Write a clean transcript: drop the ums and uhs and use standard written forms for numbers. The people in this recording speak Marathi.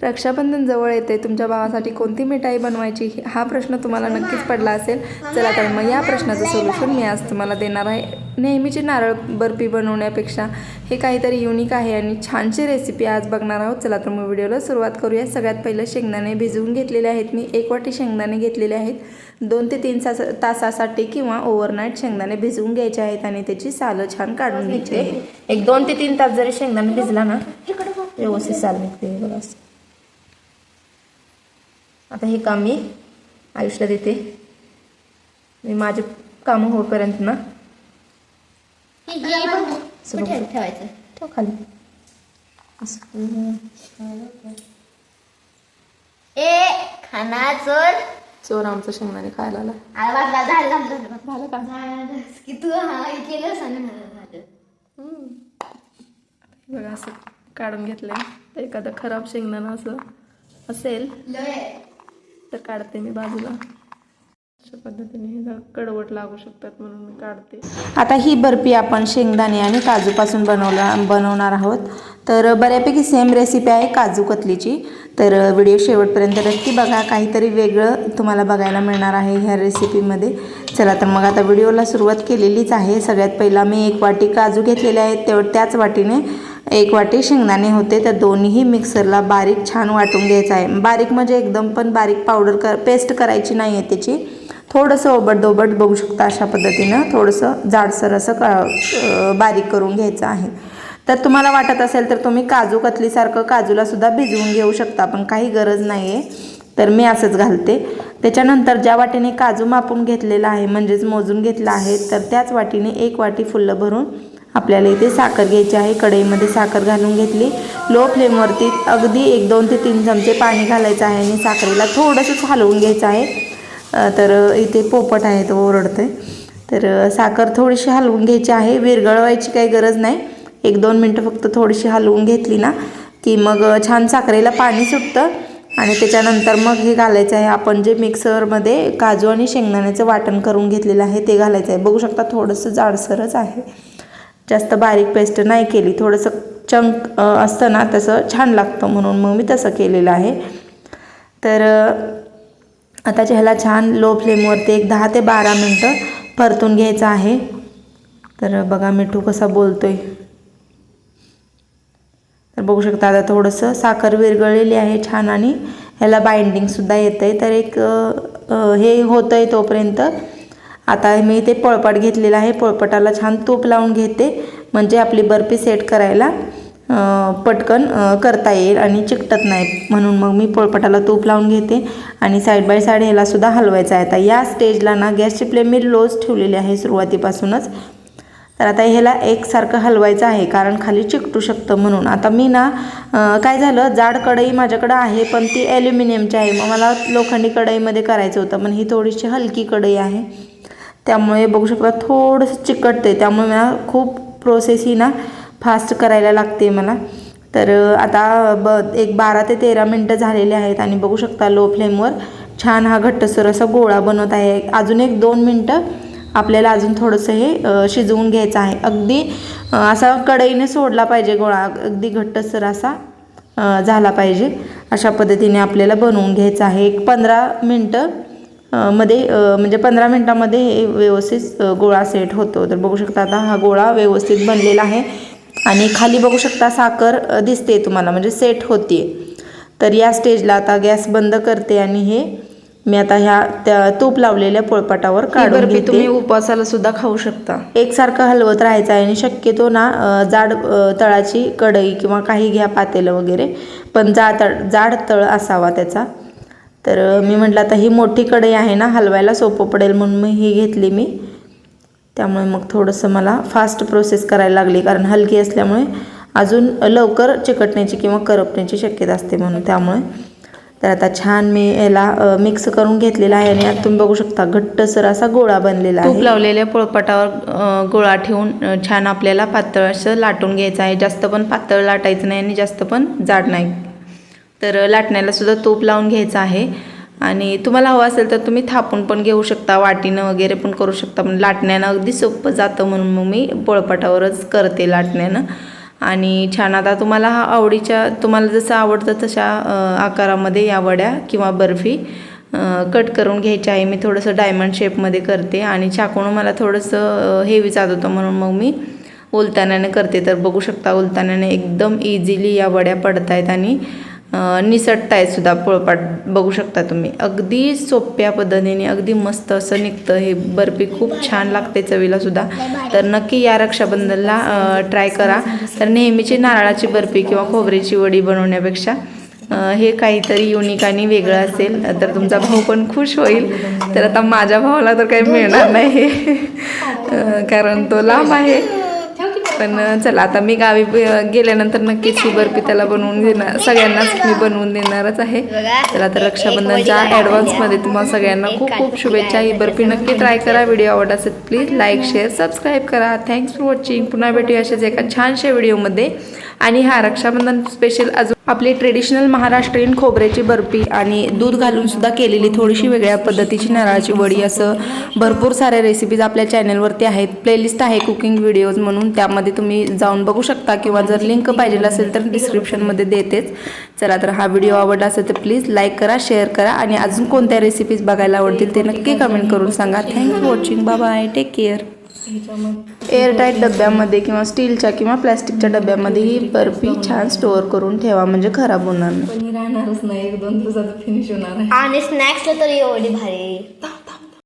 रक्षाबंधन जवळ येते, तुमच्या भावासाठी कोणती मिठाई बनवायची हा प्रश्न तुम्हाला नक्कीच पडला असेल. चला तर मग या प्रश्नाचं सोल्युशन मी आज तुम्हाला देणार आहे. नेहमीची नारळ बर्फी बनवण्यापेक्षा हे काहीतरी युनिक आहे आणि छानशी रेसिपी आज बघणार आहोत. चला तर मग व्हिडिओला सुरुवात करूया. सगळ्यात पहिलं शेंगदाणे भिजवून घेतलेले आहेत मी. 1 वाटी शेंगदाणे घेतलेले आहेत. 2 ते 3 तासासाठी किंवा ओव्हरनाईट शेंगदाणे भिजवून घ्यायचे आहेत आणि त्याची सालं छान काढून घ्यायची आहे. एक 2 ते 3 तास जरी शेंगदाणे भिजला ना व्यवस्थित साल निघते बघा. आता हे काम मी आयुषला देते. मी माझे काम होईपर्यंत ना ठेवायचं. ठेव खाली असं. ए खाना चोर चोर आमचं शेंगदाणे खायला आला. झालं का की तू केलंस आणि बघा असं काढून घेतलंय. तर एखादं खराब शेंगदाणा असं असेल तर काढते मी बाजूला. अशा पद्धतीने हे कडवट लागू शकतात म्हणून मी काढते. आता ही बर्फी आपण शेंगदाणे आणि काजूपासून बनवणार आहोत. तर बऱ्यापैकी सेम रेसिपी आहे काजू कतलीची. तर व्हिडिओ शेवटपर्यंत नक्की बघा, काहीतरी वेगळं तुम्हाला बघायला मिळणार आहे ह्या रेसिपीमध्ये. चला तर मग आता व्हिडिओला सुरुवात केलेलीच आहे. सगळ्यात पहिला मी 1 वाटी काजू घेतलेले आहेत. त्याच वाटीने 1 वाटी शेंगदाणे होते. तर दोन्हीही मिक्सरला बारीक छान वाटून घ्यायचं आहे. बारीक म्हणजे एकदम पण बारीक पावडर पेस्ट करायची नाही आहे त्याची. थोडंसं ओबड-दोबड बघू शकता अशा पद्धतीनं थोडंसं जाडसर असं बारीक करून घ्यायचं आहे. तर तुम्हाला वाटत असेल तर तुम्ही काजू कतलीसारखं काजूला सुद्धा भिजवून घेऊ शकता, पण काही गरज नाही आहे. तर मी असंच घालते. त्याच्यानंतर ज्या वाटीने काजू मापून घेतलेला आहे म्हणजेच मोजून घेतला आहे तर त्याच वाटीने 1 वाटी फुल्लं भरून आपल्याला इथे साखर घ्यायची आहे. कढईमध्ये साखर घालून घेतली. लो फ्लेमवरती अगदी 1-2 ते 3 चमचे पाणी घालायचं आहे आणि साखरेला थोडंसंच हलवून घ्यायचं आहे. तर इथे पोपट आहे तो ओरडतोय. तर साखर थोडीशी हलवून घ्यायची आहे. विरघळवायची काही गरज नाही. 1-2 मिनटं फक्त थोडीशी हलवून घेतली ना की मग छान साखरेला पाणी सुटतं आणि त्याच्यानंतर मग हे घालायचं आहे आपण जे मिक्सरमध्ये काजू आणि शेंगदाण्याचं वाटण करून घेतलेलं आहे ते घालायचं आहे. बघू शकता थोडंसं जाडसरच आहे, जास्त बारीक पेस्ट नाही केली. थोडंसं चंक असतं ना तसं छान लागतं म्हणून मग मी तसं केलेलं आहे. तर आता ह्याला छान लो फ्लेमवरती एक 10 ते 12 मिनटं परतून घ्यायचं आहे. तर बघा मिठू कसा बोलतोय. तर बघू शकता आता थोडंसं साखर विरघळलेली आहे छान आणि ह्याला बाइंडिंगसुद्धा येतं आहे. तर एक हे होतं आहे तोपर्यंत आता मी ते पोळपाट घेतलेला आहे. पोळपाटाला छान तूप लावून घेते म्हणजे आपली बर्फी सेट करायला पटकन करता येईल आणि चिकटत नाही म्हणून मग मी पोळपाटाला तूप लावून घेते आणि साईड बाय साईड ह्याला सुद्धा हलवायचं आहे. आता या स्टेजला ना गॅसची फ्लेम मी लोच ठेवलेली आहे सुरुवातीपासूनच. तर आता ह्याला एकसारखं हलवायचं आहे कारण खाली चिकटू शकतं म्हणून. आता मी ना काय झालं, जाड कढई माझ्याकडं आहे पण ती ॲल्युमिनियमची आहे. मग मला लोखंडी कढईमध्ये करायचं होतं, पण ही थोडीशी हलकी कढई आहे त्यामुळे बघू शकता थोडंसं चिकटते. त्यामुळे मला खूप प्रोसेस ही ना फास्ट करायला लागते मला. तर आता एक 12 ते 13 मिनटं झालेले आहेत आणि बघू शकता लो फ्लेमवर छान हा घट्टसर असा गोळा बनवत आहे. अजून 1-2 मिनटं आपल्याला अजून थोडंसं हे शिजवून घ्यायचं आहे. अगदी असा कढईने सोडला पाहिजे गोळा, अगदी घट्टसर असा झाला पाहिजे. अशा पद्धतीने आपल्याला बनवून घ्यायचं आहे. एक 15 मिनटं मध्ये म्हणजे 15 मिनटामध्ये हे व्यवस्थित गोळा सेट होतो. तर बघू शकता आता हा गोळा व्यवस्थित बनलेला आहे आणि खाली बघू शकता साखर दिसते तुम्हाला म्हणजे सेट होते. तर या स्टेजला आता गॅस बंद करते आणि हे मी आता त्या तूप लावलेल्या पोळपाटावर काढून घेते. तुम्ही उपवासाला सुद्धा खाऊ शकता. एकसारखं हलवत राहायचं आहे आणि शक्यतो ना जाड तळाची कढई किंवा काही घ्या पातेलं वगैरे, पण जाड तळ असावा त्याचा. तर मी म्हटलं आता ही मोठी कढई आहे ना हलवायला सोपं पडेल म्हणून मी ही घेतली मी. त्यामुळे मग थोडंसं मला फास्ट प्रोसेस करायला लागली कारण हलकी असल्यामुळे अजून लवकर चिकटण्याची किंवा करपण्याची शक्यता असते म्हणून. त्यामुळे तर आता छान मी याला मिक्स करून घेतलेला आहे आणि आता तुम्ही बघू शकता घट्टसर असा गोळा बनलेला आहे. तूप लावलेल्या पोळपाटावर गोळा ठेवून छान आपल्याला पातळ असं लाटून घ्यायचं आहे. जास्त पण पातळ लाटायचं नाही आणि जास्त पण जाड नाही. तर लाटण्याला सुद्धा तूप लावून घ्यायचं आहे आणि तुम्हाला हवं असेल तर तुम्ही थापून पण घेऊ शकता, वाटीनं वगैरे पण करू शकता. पण लाटण्यानं अगदी सोपं जातं म्हणून मग मी पोळपाटावरच करते लाटण्यानं. आणि छान आता तुम्हाला हा आवडीच्या तुम्हाला जसं आवडतं तशा आकारामध्ये या वड्या किंवा बर्फी कट करून घ्यायची आहे. मी थोडंसं डायमंड शेपमध्ये करते आणि चाकून मला थोडंसं हेवी जात होतं म्हणून मग मी उलताण्याने करते. तर बघू शकता उलताण्याने एकदम इझिली या वड्या पडत आहेत आणि निसटत आहेत सुद्धा पोळपाट बघू शकता तुम्ही. अगदी सोप्या पद्धतीने अगदी मस्त असं निघतं. हे बर्फी खूप छान लागते चवीला सुद्धा. तर नक्की या रक्षाबंधनला ट्राय करा. तर नेहमीची नारळाची बर्फी किंवा खोबऱ्याची वडी बनवण्यापेक्षा हे काहीतरी युनिक आणि वेगळं असेल तर तुमचा भाऊ पण खुश होईल. तर आता माझ्या भावाला तर काही मिळणार नाही कारण तो लांब आहे. पण चला आता मी गावी गेल्यानंतर नक्कीच ही बर्फी त्याला बनवून देणार, सगळ्यांनाच मी बनवून देणारच आहे. चला तर रक्षाबंधनच्या ॲडव्हान्समध्ये तुम्हाला सगळ्यांना खूप खूप शुभेच्छा. ही बर्फी नक्की ट्राय करा. व्हिडिओ आवडला असेल प्लीज लाईक शेअर सबस्क्राईब करा. Thanks for watching. पुन्हा भेटूया अशाच एका छानशा व्हिडिओमध्ये. आणि हा रक्षाबंधन स्पेशल अजून आपली ट्रेडिशनल महाराष्ट्रीयन खोबऱ्याची बर्फी आणि दूध घालून सुद्धा केलेली थोडीशी वेगळ्या पद्धतीची नारळाची वडी असं भरपूर साऱ्या रेसिपीज आपल्या चॅनलवरती आहेत. प्लेलिस्ट आहे कुकिंग व्हिडिओज म्हणून, त्यामध्ये तुम्ही जाऊन बघू शकता किंवा जर लिंक पाहिजे असेल तर डिस्क्रिप्शनमध्ये देतेच. चला तर हा व्हिडिओ आवडला असेल तर प्लीज लाईक करा, शेअर करा आणि अजून कोणत्या रेसिपीज बघायला आवडतील ते नक्की कमेंट करून सांगा. Thanks for watching. Bye bye. Take care. Airtight डब्यामध्ये किंवा स्टीलच्या किंवा प्लॅस्टिकच्या डब्यामध्ये ही बर्फी छान स्टोअर करून ठेवा म्हणजे खराब होणार नाही. राहणारच नाही. 1-2 दिवसात फिनिश होणार आहे. आणि स्नॅक्सला तर एवढी भारी